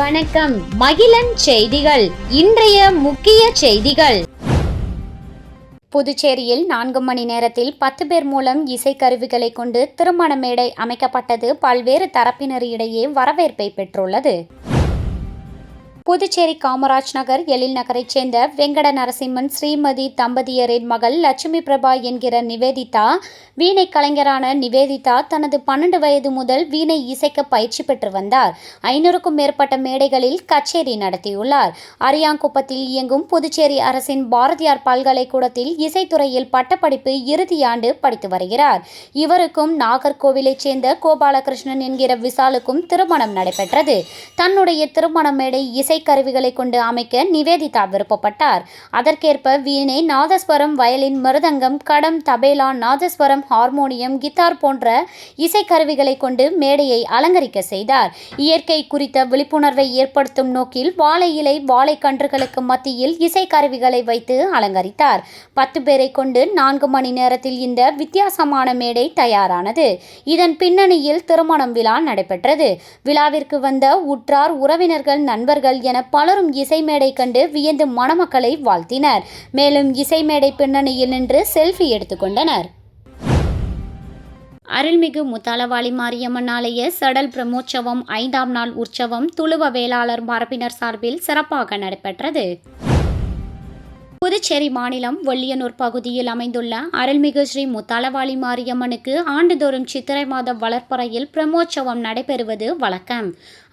வணக்கம். மகிழன் செய்திகள். இன்றைய முக்கிய செய்திகள். புதுச்சேரியில் 4 மணி நேரத்தில் 10 பேர் மூலம் இசைக்கருவிகளை கொண்டு திருமண மேடை அமைக்கப்பட்டது பல்வேறு தரப்பினரிடையே வரவேற்பை பெற்றுள்ளது. புதுச்சேரி காமராஜ் நகர் எழில் நகரைச் சேர்ந்த வெங்கட நரசிம்மன் ஸ்ரீமதி தம்பதியரின் மகள் லட்சுமி பிரபா என்கிற நிவேதிதா. வீணை கலைஞரான நிவேதிதா தனது 12 வயது முதல் வீணை இசைக்க பயிற்சி பெற்று வந்தார். 500க்கும் மேற்பட்ட மேடைகளில் கச்சேரி நடத்தியுள்ளார். அரியாங்குப்பத்தில் இயங்கும் புதுச்சேரி அரசின் பாரதியார் பல்கலைக்கூடத்தில் இசைத்துறையில் பட்டப்படிப்பு இறுதியாண்டு படித்து வருகிறார். இவருக்கும் நாகர்கோவிலைச் சேர்ந்த கோபாலகிருஷ்ணன் என்கிற விசாலுக்கும் திருமணம் நடைபெற்றது. தன்னுடைய திருமண மேடை இசைக்கருவிகளை கொண்டு அமைக்க நிவேதிதா விருப்பப்பட்டார். அதற்கேற்ப வீணை, நாதஸ்வரம், வயலின், மிருதங்கம், கடம், தபேலா, நாதஸ்வரம், ஹார்மோனியம், கித்தார் போன்ற இசைக்கருவிகளை கொண்டு மேடையை அலங்கரிக்க செய்தார். இயற்கை குறித்த விழிப்புணர்வை ஏற்படுத்தும் நோக்கில் வாழை இலை, வாழைக்கன்றுகளுக்கு மத்தியில் இசைக்கருவிகளை வைத்து அலங்கரித்தார். 10 பேரை கொண்டு 4 மணி நேரத்தில் இந்த வித்தியாசமான மேடை தயாரானது. இதன் பின்னணியில் திருமணம் விழா நடைபெற்றது. விழாவிற்கு வந்த உற்றார், உறவினர்கள், நண்பர்கள் என பலரும் இசை மேடை கண்டு வியந்து மணமக்களை வாழ்த்தினர். மேலும் இசை மேடை பின்னணியில் நின்று செல்ஃபி எடுத்துக்கொண்டனர். அருள்மிகு முத்தாலவாளி மாரியம்மன் ஆலய சடல் பிரமோற்சவம் 5ஆம் நாள் உற்சவம் துளுவ வேளாளர் மரபினர் சார்பில் சிறப்பாக நடைபெற்றது. புதுச்சேரி மாநிலம் வெள்ளியனூர் பகுதியில் அமைந்துள்ள அருள்மிகு ஸ்ரீ முத்தாலவாளி மாரியம்மனுக்கு ஆண்டுதோறும் சித்திரை மாத வளர்ப்பறையில் பிரமோற்சவம் நடைபெறுவது வழக்கம்.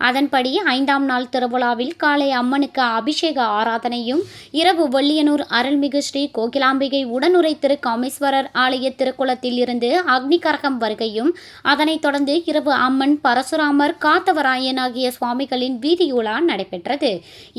அதன்படி 5ஆம் நாள் திருவிழாவில் காலை அம்மனுக்கு அபிஷேக ஆராதனையும், இரவு வெள்ளியனூர் அருள்மிகு ஸ்ரீ கோகிலாம்பிகை உடனுரை திரு காமேஸ்வரர் ஆலய திருக்குளத்தில் இருந்து அக்னிகரகம் வருகையும், அதனைத் தொடர்ந்து இரவு அம்மன், பரசுராமர், காத்தவராயன் ஆகிய சுவாமிகளின் வீதியுலா நடைபெற்றது.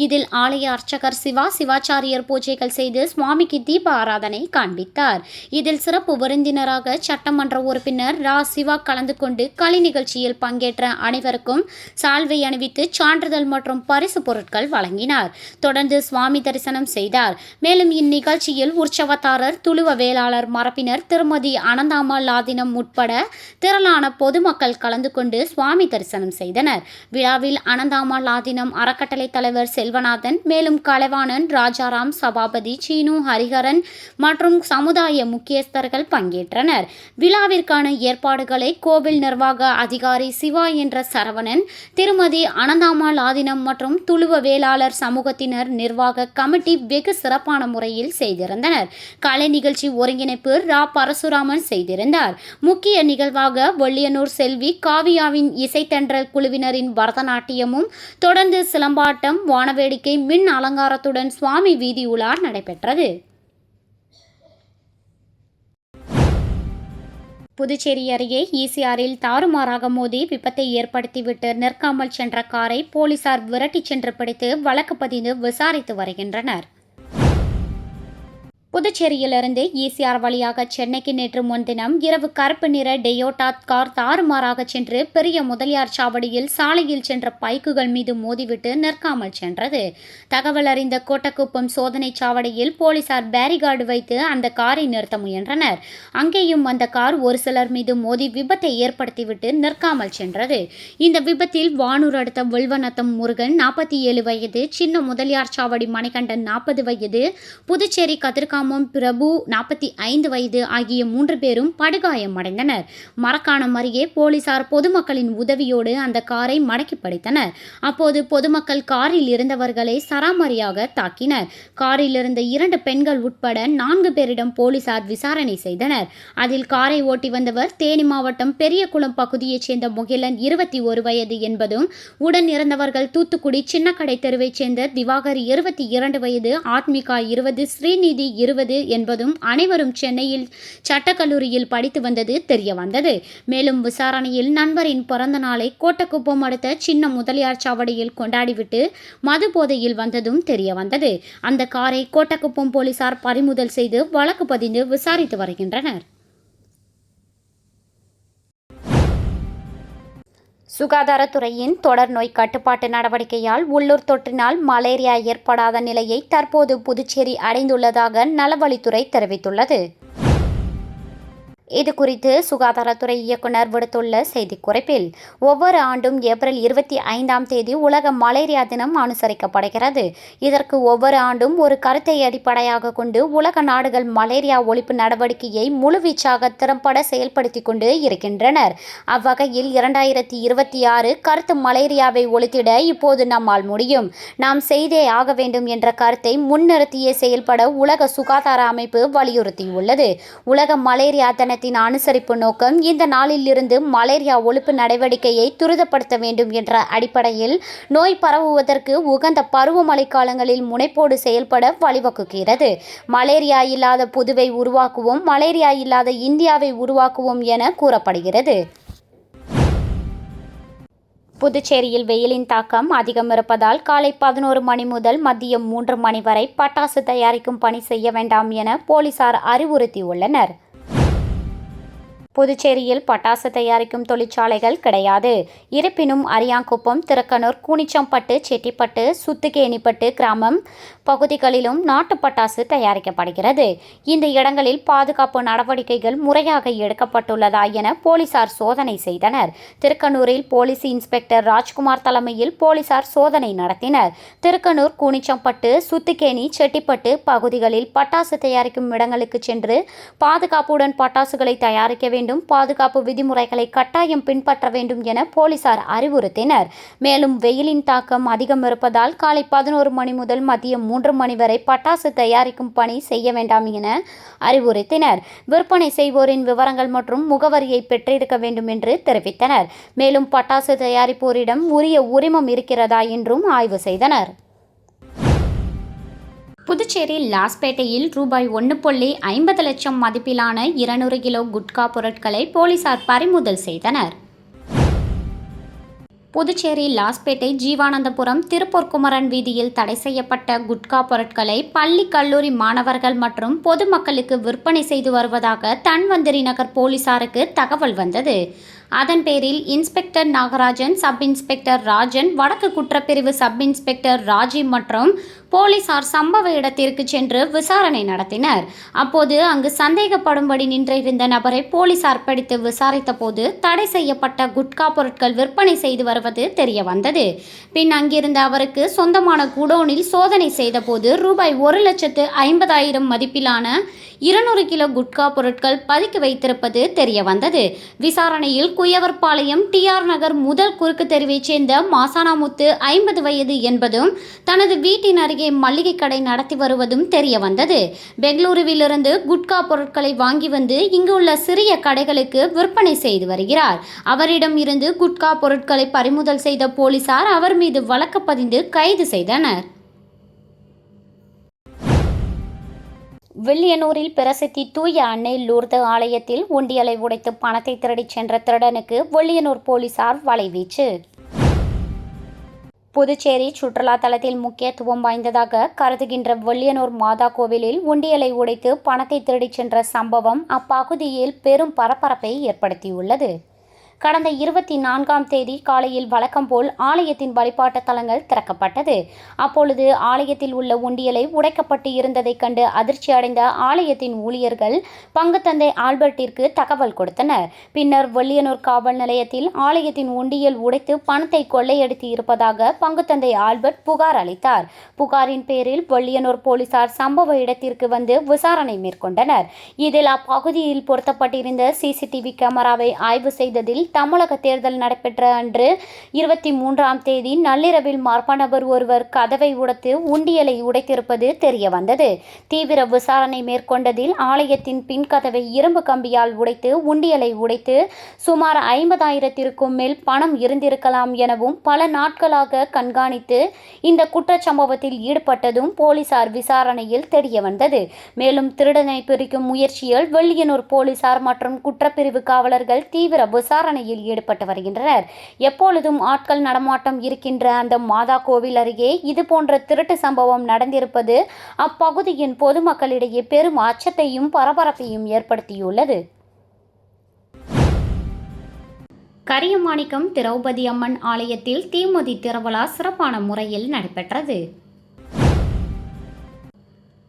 இதில் ஆலய அர்ச்சகர் சிவாச்சாரியர் பூஜைகள் செய்து சுவாமிக்கு தீப ஆராதனை காண்பித்தார். இதில் சிறப்பு விருந்தினராக சட்டமன்ற உறுப்பினர் ரா. சிவா கலந்து கொண்டு கலை நிகழ்ச்சியில் பங்கேற்ற அனைவருக்கும் சால்வை அணிவித்து சான்றிதழ் மற்றும் பரிசு பொருட்கள் வழங்கினார். தொடர்ந்து சுவாமி தரிசனம் செய்தார். மேலும் இந்நிகழ்ச்சியில் உற்சவத்தாரர், துளுவ வேளாளர் மரபினர், திருமதி அனந்தாம்மாள் ஆதீனம் உட்பட திரளான பொதுமக்கள் கலந்து கொண்டு சுவாமி தரிசனம் செய்தனர். விழாவில் அனந்தாம்மாள் ஆதீனம் அறக்கட்டளை தலைவர் செல்வநாதன், மேலும் கலைவாணன், ராஜாராம், சபாபதி, சீனு, ஹரிஹரன் மற்றும் சமுதாய முக்கியஸ்தர்கள் பங்கேற்றனர். விழாவிற்கான ஏற்பாடுகளை கோவில் நிர்வாக அதிகாரி சிவா என்ற சரவணன், திருமதி அனந்தாம்மாள் ஆதீனம் மற்றும் துளுவ வேளாளர் சமூகத்தினர் நிர்வாக கமிட்டி வெகு சிறப்பான முறையில் செய்திருந்தனர். கலை நிகழ்ச்சி ஒருங்கிணைப்பு ரா. பரசுராமன் செய்திருந்தார். முக்கிய நிகழ்வாக வெள்ளியனூர் செல்வி காவியாவின் இசைத்தென்றல் குழுவினரின் பரதநாட்டியமும், தொடர்ந்து சிலம்பாட்டம், வானவேடிக்கை, மின் அலங்காரத்துடன் சுவாமி வீதி உலா நடைபெற்றது. புதுச்சேரி அருகே ஈசிஆரில் தாறுமாறாக மோதி விபத்தை ஏற்படுத்திவிட்டு நிற்காமல் சென்ற காரை போலீசார் விரட்டிச் சென்று பிடித்து வழக்கு பதிந்து விசாரித்து வருகின்றனர். புதுச்சேரியிலிருந்து ஈசிஆர் வழியாக சென்னைக்கு நேற்று முன்தினம் இரவு கருப்பு நிற டெயோட்டா கார் தாறுமாறாக சென்று பெரிய முதலியார் சாவடியில் சாலையில் சென்ற பைக்குகள் மீது மோதிவிட்டு நிற்காமல் சென்றது. தகவல் அறிந்த கோட்டக்குப்பம் சோதனை சாவடியில் போலீசார் பேரிகார்டு வைத்து அந்த காரை நிறுத்த முயன்றனர். அங்கேயும் அந்த கார் ஒரு சிலர் மீது மோதி விபத்தை ஏற்படுத்திவிட்டு நிற்காமல் சென்றது. இந்த விபத்தில் வானூர் அடுத்த வில்வநத்தம் முருகன் 47 வயது, சின்ன முதலியார் சாவடி மணிகண்டன் 40 வயது, புதுச்சேரி கதிர்காமம் பிரபு 45 வயது ஆகிய 3 பேரும் படுகாயம் அடைந்தனர். மரக்காணம் அருகே போலீசார் பொதுமக்களின் உதவியோடு அந்த காரை மடக்கி பிடித்தனர். அப்போது பொதுமக்கள் காரில் இருந்தவர்களை சராமரியாக தாக்கினர். காரில் இருந்த 2 பெண்கள் உட்பட 4 பேரிடம் போலீசார் விசாரணை செய்தனர். அதில் காரை ஓட்டி வந்தவர் தேனி மாவட்டம் பெரியகுளம் பகுதியைச் சேர்ந்த முகிலன் 21 வயது என்பதும், உடன் இருந்தவர்கள் தூத்துக்குடி சின்னக்கடை தெருவைச் சேர்ந்த திவாகர் 22 வயது, ஆத்மிகா 20, ஸ்ரீநிதி 20 என்பதும் அனைவரும் சென்னையில் சட்டக்கல்லூரியில் படித்து வந்தது தெரிய வந்தது. மேலும் விசாரணையில் நண்பரின் பிறந்த நாளை கோட்டக்குப்பம் அடுத்த சின்ன முதலியார் சாவடியில் கொண்டாடிவிட்டு மது போதையில் வந்ததும் தெரிய வந்தது. அந்த காரை கோட்டக்குப்பம் போலீசார் பறிமுதல் செய்து வழக்கு பதிந்து விசாரித்து வருகின்றனர். சுகாதாரத்துறையின் தொடர் நோய் கட்டுப்பாட்டு நடவடிக்கையால் உள்ளூர் தொற்றினால் மலேரியா ஏற்படாத நிலையை தற்போது புதுச்சேரி அடைந்துள்ளதாக நலவழித்துறை தெரிவித்துள்ளது. இது குறித்து சுகாதாரத்துறை இயக்குனர் விடுத்துள்ள செய்திக்குறிப்பில், ஒவ்வொரு ஆண்டும் ஏப்ரல் 25ஆம் தேதி உலக மலேரியா தினம் அனுசரிக்கப்படுகிறது. இதற்கு ஒவ்வொரு ஆண்டும் ஒரு கருத்தை அடிப்படையாக கொண்டு உலக நாடுகள் மலேரியா ஒழிப்பு நடவடிக்கையை முழுவீச்சாக திறம்பட செயல்படுத்திக் கொண்டு இருக்கின்றனர். அவ்வகையில் 2026 கருத்து மலேரியாவை ஒழித்திட இப்போது நம்மால் முடியும், நாம் செய்தே ஆக வேண்டும் என்ற கருத்தை முன்னிறுத்தியே செயல்பட உலக சுகாதார அமைப்பு வலியுறுத்தியுள்ளது. உலக மலேரியா தினத்தின் அனுசரிப்பு நோக்கம் இந்த நாளில் இருந்து மலேரியா ஒழிப்பு நடவடிக்கையை துரிதப்படுத்த வேண்டும் என்ற அடிப்படையில் நோய் பரவுவதற்கு உகந்த பருவமழை காலங்களில் முனைப்போடு செயல்பட வழிவகுக்கிறது. மலேரியா இல்லாத புதுவை உருவாக்குவோம், மலேரியா இல்லாத இந்தியாவை உருவாக்குவோம் என கூறப்படுகிறது. புதுச்சேரியில் வெயிலின் தாக்கம் அதிகம் இருப்பதால் காலை 11 மணி முதல் மதியம் 3 மணி வரை பட்டாசு தயாரிக்கும் பணி செய்ய வேண்டாம் என போலீசார் அறிவுறுத்தியுள்ளனர். புதுச்சேரியில் பட்டாசு தயாரிக்கும் தொழிற்சாலைகள் கிடையாது. இருப்பினும் அரியாங்குப்பம், திருக்கனூர், கூனிச்சம்பட்டு, செட்டிப்பட்டு, சுத்துக்கேணிப்பட்டு கிராமம் பகுதிகளிலும் நாட்டு பட்டாசு தயாரிக்கப்படுகிறது. இந்த இடங்களில் பாதுகாப்பு நடவடிக்கைகள் முறையாக எடுக்கப்பட்டுள்ளதா என போலீசார் சோதனை செய்தனர். திருக்கனூரில் போலீஸ் இன்ஸ்பெக்டர் ராஜ்குமார் தலைமையில் போலீசார் சோதனை நடத்தினர். திருக்கனூர், கூனிச்சம்பட்டு, சுத்துக்கேணி, செட்டிப்பட்டு பகுதிகளில் பட்டாசு தயாரிக்கும் இடங்களுக்கு சென்று பாதுகாப்புடன் பட்டாசுகளை தயாரிக்க வேண்டும், பாதுகாப்பு விதிமுறைகளை கட்டாயம் பின்பற்ற வேண்டும் என போலீசார் அறிவுறுத்தினர். மேலும் வெயிலின் தாக்கம் அதிகம் இருப்பதால் காலை 11 மணி முதல் மதியம் 3 மணி வரை பட்டாசு தயாரிக்கும் பணி செய்ய வேண்டாம் என அறிவுறுத்தினர். விற்பனை செய்வோரின் விவரங்கள் மற்றும் முகவரியை பெற்றிருக்க வேண்டும் என்று தெரிவித்தனர். மேலும் பட்டாசு தயாரிப்போரிடம் உரிய உரிமம் இருக்கிறதா என்றும் ஆய்வு செய்தனர். புதுச்சேரி லாஸ்பேட்டையில் ரூபாய் 1.50 லட்சம் மதிப்பிலான 200 கிலோ குட்கா பொருட்களை போலீசார் பறிமுதல் செய்தனர். புதுச்சேரி லாஸ்பேட்டை ஜீவானந்தபுரம் திருப்பூர் குமரன் வீதியில் தடை செய்யப்பட்ட குட்கா பொருட்களை பள்ளி, கல்லூரி மாணவர்கள் மற்றும் பொதுமக்களுக்கு விற்பனை செய்து வருவதாக தன்வந்திரி நகர் போலீசாருக்கு தகவல் வந்தது. அதன் பேரில் inspector Nagarajan, sub inspector Rajan, வடக்கு குற்றப்பிரிவு சப் இன்ஸ்பெக்டர் ராஜி மற்றும் போலீசார் சம்பவ இடத்திற்கு சென்று விசாரணை நடத்தினர். அப்போது அங்கு சந்தேகப்படும்படி நின்றிருந்த நபரை போலீசார் பிடித்து விசாரித்த போது தடை செய்யப்பட்ட குட்கா பொருட்கள் விற்பனை செய்து வருவது தெரிய வந்தது. பின் அங்கிருந்த அவருக்கு சொந்தமான குடோனில் சோதனை செய்த போது ரூபாய் 1,50,000 மதிப்பிலான 200 கிலோ குட்கா பொருட்கள் பதுக்கி வைத்திருப்பது தெரிய வந்தது. விசாரணையில் குயவர்பாளையம் TR நகர் முதல் குறுக்கு தெருவைச் சேர்ந்த மாசானாமுத்து 50 வயது என்பதும் தனது வீட்டின் அருகே மளிகை கடை நடத்தி வருவதும் தெரிய வந்தது. பெங்களூருவிலிருந்து குட்கா பொருட்களை வாங்கி வந்து இங்கு உள்ள சிறிய கடைகளுக்கு விற்பனை செய்து வருகிறார். அவரிடம் இருந்து குட்கா பொருட்களை பறிமுதல் செய்த போலீசார் அவர் மீது வழக்கு பதிந்து கைது செய்தனர். வில்லியனூரில் பிரசித்தி தூய அன்னை லூர்து ஆலயத்தில் உண்டியலை உடைத்து பணத்தை திருடிச் சென்ற திருடனுக்கு வில்லியனூர் போலீசார் வலைவீச்சு. புதுச்சேரி சுற்றுலா தலத்தில் முக்கியத்துவம் வாய்ந்ததாக கருதுகின்ற வில்லியனூர் மாதா கோவிலில் உண்டியலை உடைத்து பணத்தை திருடிச் சென்ற சம்பவம் அப்பகுதியில் பெரும் பரபரப்பை ஏற்படுத்தியுள்ளது. கடந்த 24ஆம் தேதி காலையில் வழக்கம் போல் ஆலயத்தின் வழிபாட்டு தலங்கள் திறக்கப்பட்டது. அப்பொழுது ஆலயத்தில் உள்ள உண்டியலை உடைக்கப்பட்டு இருந்ததைக் கண்டு அதிர்ச்சி அடைந்த ஆலயத்தின் ஊழியர்கள் பங்குத்தந்தை ஆல்பர்ட்டிற்கு தகவல் கொடுத்தனர். பின்னர் வில்லியனூர் காவல் நிலையத்தில் ஆலயத்தின் உண்டியல் உடைத்து பணத்தை கொள்ளையடித்து இருப்பதாக பங்குத்தந்தை ஆல்பர்ட் புகார் அளித்தார். புகாரின் பேரில் வில்லியனூர் போலீசார் சம்பவ இடத்திற்கு வந்து விசாரணை மேற்கொண்டனர். இதில் அப்பகுதியில் பொருத்தப்பட்டிருந்த CCTV கேமராவை ஆய்வு செய்ததில் தமிழக தேர்தல் நடைபெற்ற அன்று 23ஆம் தேதி நள்ளிரவில் மர்ம நபர் ஒருவர் கதவை உடைத்து உண்டியலை உடைத்திருப்பது தெரிய வந்தது. தீவிர விசாரணை மேற்கொண்டதில் ஆலயத்தின் பின் கதவை இரும்பு கம்பியால் உடைத்து உண்டியலை உடைத்து சுமார் 50,000க்கும் மேல் பணம் இருந்திருக்கலாம் எனவும் பல நாட்களாக கண்காணித்து இந்த குற்றச்சம்பவத்தில் ஈடுபட்டதும் போலீசார் விசாரணையில் தெரிய வந்தது. மேலும் திருடனை பிடிக்கும் முயற்சியில் வில்லியனூர் போலீசார் மற்றும் குற்றப்பிரிவு காவலர்கள் தீவிர விசாரணை ஈடுபட்டு வருகின்றனர். எப்பொழுதும் ஆட்கள் நடமாட்டம் இருக்கின்ற அந்த மாதா கோவில் அருகே இதுபோன்ற திருட்டு சம்பவம் நடந்திருப்பது அப்பகுதியின் பொதுமக்களிடையே பெரும் அச்சத்தையும் பரபரப்பையும் ஏற்படுத்தியுள்ளது. கரியமாணிக்கம் திரௌபதி அம்மன் ஆலயத்தில் தீமிதி திருவிழா சிறப்பான முறையில் நடைபெற்றது.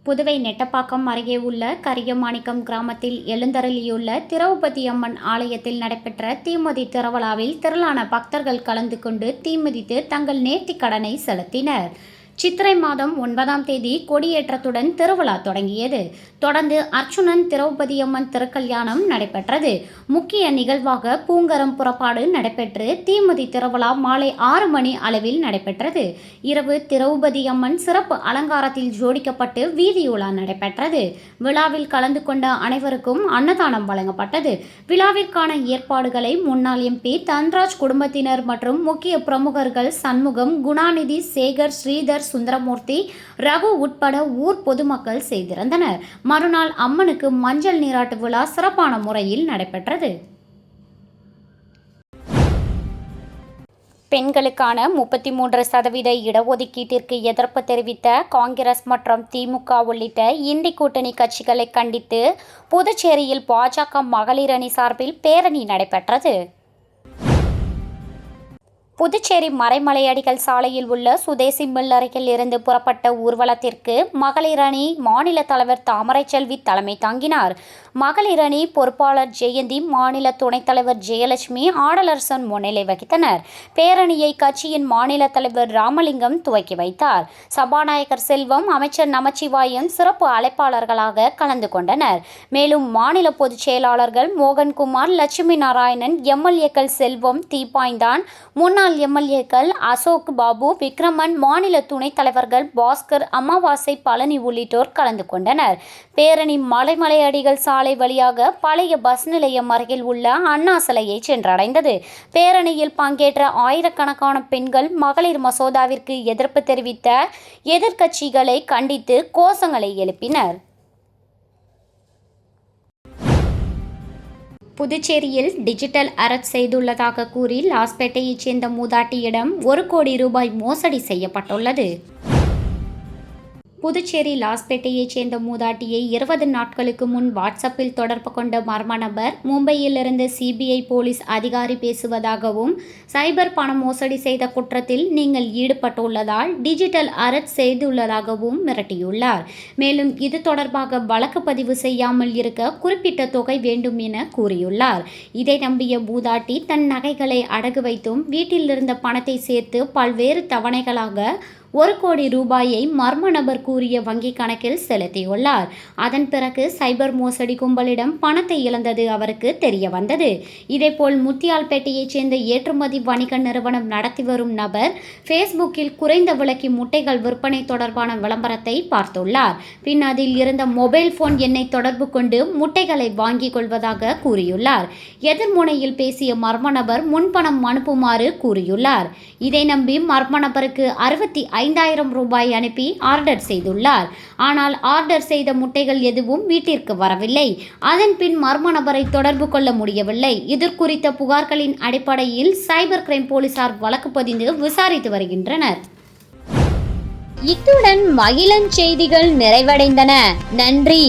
புதுவை நெட்டப்பாக்கம் அருகே உள்ள கரியமாணிக்கம் கிராமத்தில் எழுந்தருளியுள்ள திரௌபதி அம்மன் ஆலயத்தில் நடைபெற்ற தீமிதி திருவிழாவில் திரளான பக்தர்கள் கலந்து கொண்டு தீமிதித்து தங்கள் நேர்த்திக் கடனை செலுத்தினர். சித்திரை மாதம் 9ஆம் தேதி கொடியேற்றத்துடன் திருவிழா தொடங்கியது. தொடர்ந்து அர்ச்சுனன் திரௌபதி அம்மன் திருக்கல்யாணம் நடைபெற்றது. முக்கிய நிகழ்வாக பூங்கரம் புறப்பாடு நடைபெற்று தீமிதி திருவிழா மாலை 6 மணி அளவில் நடைபெற்றது. இரவு திரௌபதி அம்மன் சிறப்பு அலங்காரத்தில் ஜோடிக்கப்பட்டு வீதியுலா நடைபெற்றது. விழாவில் கலந்து கொண்ட அனைவருக்கும் அன்னதானம் வழங்கப்பட்டது. விழாவிற்கான ஏற்பாடுகளை முன்னாள் MP தன்ராஜ் குடும்பத்தினர் மற்றும் முக்கிய பிரமுகர்கள் சண்முகம், குணாநிதி, சேகர், ஸ்ரீதர், சுந்தரமூர்த்தி, ரகு உட்பட ஊர் பொதுமக்கள் செய்திருந்தனர். மறுநாள் அம்மனுக்கு மஞ்சள் நீராட்டு விழா சிறப்பான முறையில் நடைபெற்றது. பெண்களுக்கான 33% இடஒதுக்கீட்டிற்கு எதிர்ப்பு தெரிவித்த காங்கிரஸ் மற்றும் திமுக உள்ளிட்ட இந்தி கூட்டணி கட்சிகளை கண்டித்து புதுச்சேரியில் பாஜக மகளிர் அணி சார்பில் பேரணி நடைபெற்றது. புதுச்சேரி மறைமலையடிகள் சாலையில் உள்ள சுதேசி மில் அருகில் இருந்து புறப்பட்ட ஊர்வலத்திற்கு மகளிர் அணி மாநில தலைவர் தாமரைச்செல்வி தலைமை தாங்கினார். மகளிர் அணி பொறுப்பாளர் ஜெயந்தி, மாநில துணைத் தலைவர் ஜெயலட்சுமி, ஆடலரசன் முன்னிலை வகித்தனர். பேரணியை கட்சியின் மாநில தலைவர் ராமலிங்கம் துவக்கி வைத்தார். சபாநாயகர் செல்வம், அமைச்சர் நமச்சிவாயம் சிறப்பு அழைப்பாளர்களாக கலந்து கொண்டனர். மேலும் மாநில பொதுச் செயலாளர்கள் மோகன்குமார், லட்சுமி நாராயணன், MLA-க்கள் செல்வம், தீப்பாய்ந்தான், முன்னாள் MLA-க்கள் அசோக் பாபு, விக்ரமன், மாநில துணைத் தலைவர்கள் பாஸ்கர், அமாவாசை, பழனி உள்ளிட்டோர் கலந்து கொண்டனர். பேரணி மலைமலையடிகள் சாலை வழியாக பழைய பஸ் நிலையம் அருகில் உள்ள அண்ணா சிலையை சென்றடைந்தது. பேரணியில் பங்கேற்ற ஆயிரக்கணக்கான பெண்கள் மகளிர் மசோதாவிற்கு எதிர்ப்பு தெரிவித்த எதிர்க்கட்சிகளை கண்டித்து கோஷங்களை எழுப்பினர். புதுச்சேரியில் டிஜிட்டல் அரெஸ்ட் செய்துள்ளதாக கூறி லாஸ்பேட்டையைச் சேர்ந்த மூதாட்டியிடம் 1 கோடி ரூபாய் மோசடி செய்யப்பட்டுள்ளது. புதுச்சேரி லாஸ்பேட்டையைச் சேர்ந்த மூதாட்டியை 20 நாட்களுக்கு முன் வாட்ஸ்அப்பில் தொடர்பு கொண்ட மர்ம நபர் மும்பையிலிருந்து CBI போலீஸ் அதிகாரி பேசுவதாகவும், சைபர் பண மோசடி செய்த குற்றத்தில் நீங்கள் ஈடுபட்டுள்ளதால் டிஜிட்டல் அரெஸ்ட் செய்துள்ளதாகவும் மிரட்டியுள்ளார். மேலும் இது தொடர்பாக வழக்கு பதிவு செய்யாமல் இருக்க குறிப்பிட்ட தொகை வேண்டும் என கூறியுள்ளார். இதை நம்பிய மூதாட்டி தன் நகைகளை அடகு வைத்தும் வீட்டில் இருந்த பணத்தை சேர்த்து பல்வேறு தவணைகளாக 1 கோடி ரூபாயை மர்ம நபர் கூறிய வங்கிக் கணக்கில் செலுத்தியுள்ளார். அதன் பிறகு சைபர் மோசடி கும்பலிடம் பணத்தை இழந்தது அவருக்கு தெரிய வந்தது. இதேபோல் முத்தியால்பேட்டையைச் சேர்ந்த ஏற்றுமதி வணிக நிறுவனம் நடத்தி வரும் நபர் ஃபேஸ்புக்கில் குறைந்த விலைக்கு முட்டைகள் விற்பனை தொடர்பான விளம்பரத்தை பார்த்துள்ளார். பின் அதில் இருந்த மொபைல் போன் எண்ணை தொடர்பு கொண்டு முட்டைகளை வாங்கிக் கொள்வதாக கூறியுள்ளார். எதிர்முனையில் பேசிய மர்ம நபர் முன்பணம் அனுப்புமாறு கூறியுள்ளார். இதை நம்பி மர்ம நபருக்கு 65,000 ரூபாய் அனுப்பி ஆர்டர் செய்துள்ளார். ஆனால் ஆர்டர் செய்த முட்டைகள் எதுவும் வீட்டிற்கு வரவில்லை. அதன் பின் மர்ம நபரை தொடர்பு கொள்ள முடியவில்லை. இதற்குறித்த புகார்களின் அடிப்படையில் சைபர் கிரைம் போலீசார் வழக்கு பதிந்து விசாரித்து வருகின்றனர். இத்துடன் மகிழன் செய்திகள் நிறைவடைந்தன. நன்றி.